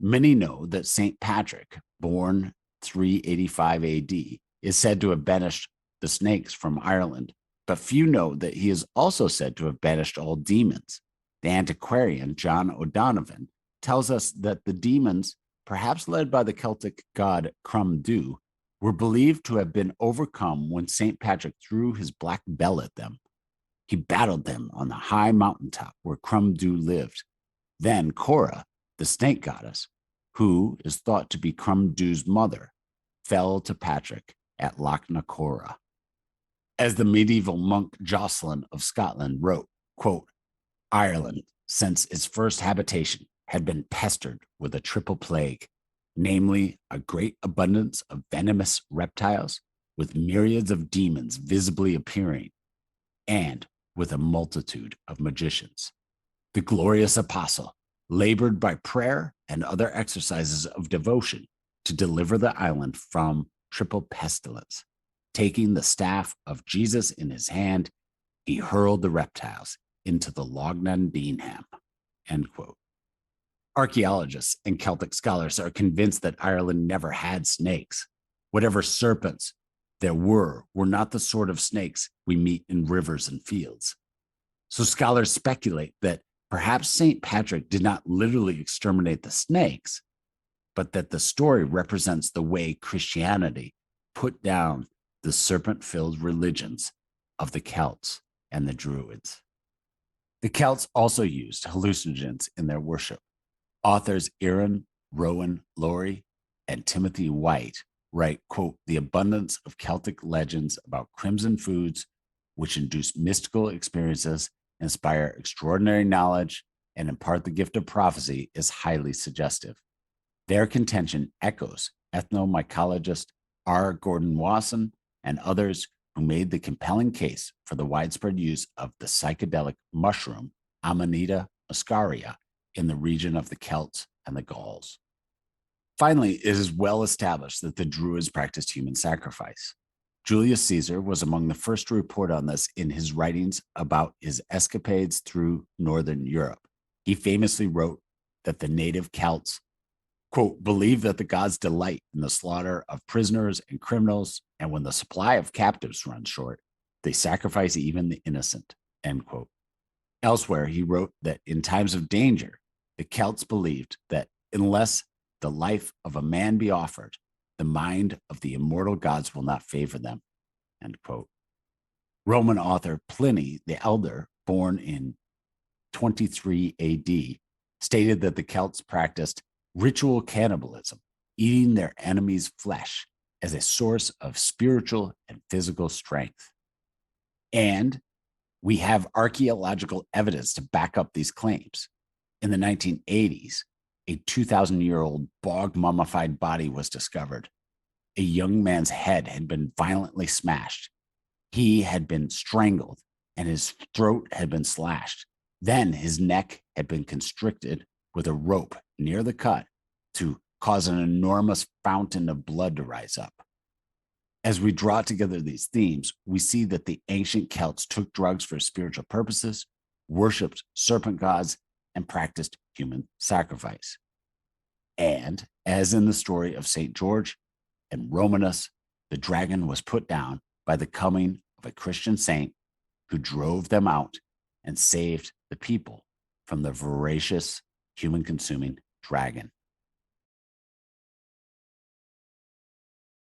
Many know that St. Patrick, born 385 AD, is said to have banished the snakes from Ireland, but few know that he is also said to have banished all demons. The antiquarian John O'Donovan tells us that the demons, perhaps led by the Celtic god Crum Dhu, were believed to have been overcome when St. Patrick threw his black bell at them. He battled them on the high mountaintop where Crum Dhu lived. Then Cora, the snake goddess, who is thought to be Crum Dhu's mother, fell to Patrick at Loch na Cora. As the medieval monk Jocelyn of Scotland wrote, quote, Ireland, since its first habitation, had been pestered with a triple plague, namely a great abundance of venomous reptiles, with myriads of demons visibly appearing, and with a multitude of magicians. The glorious apostle labored by prayer and other exercises of devotion to deliver the island from triple pestilence. Taking the staff of Jesus in his hand, he hurled the reptiles into the Lognan Dinham, end quote. Archaeologists and Celtic scholars are convinced that Ireland never had snakes. Whatever serpents there were not the sort of snakes we meet in rivers and fields. So scholars speculate that perhaps St. Patrick did not literally exterminate the snakes, but that the story represents the way Christianity put down the serpent-filled religions of the Celts and the Druids. The Celts also used hallucinogens in their worship. Authors Aaron, Rowan, Laurie, and Timothy White write, quote, the abundance of Celtic legends about crimson foods, which induce mystical experiences, inspire extraordinary knowledge, and impart the gift of prophecy is highly suggestive. Their contention echoes ethnomycologist R. Gordon Wasson and others who made the compelling case for the widespread use of the psychedelic mushroom Amanita muscaria in the region of the Celts and the Gauls. Finally, it is well established that the Druids practiced human sacrifice. Julius Caesar was among the first to report on this in his writings about his escapades through northern Europe. He famously wrote that the native Celts, quote, believe that the gods delight in the slaughter of prisoners and criminals, and when the supply of captives runs short, they sacrifice even the innocent, end quote. Elsewhere, he wrote that in times of danger, the Celts believed that unless the life of a man be offered, the mind of the immortal gods will not favor them, end quote. Roman author Pliny the Elder, born in 23 AD, stated that the Celts practiced ritual cannibalism, eating their enemies' flesh as a source of spiritual and physical strength. And we have archaeological evidence to back up these claims. In the 1980s, a 2,000-year-old bog mummified body was discovered. A young man's head had been violently smashed. He had been strangled and his throat had been slashed. Then his neck had been constricted with a rope near the cut to cause an enormous fountain of blood to rise up. As we draw together these themes, we see that the ancient Celts took drugs for spiritual purposes, worshipped serpent gods, and practiced human sacrifice. And as in the story of St. George and Romanus, the dragon was put down by the coming of a Christian saint who drove them out and saved the people from the voracious, human-consuming dragon.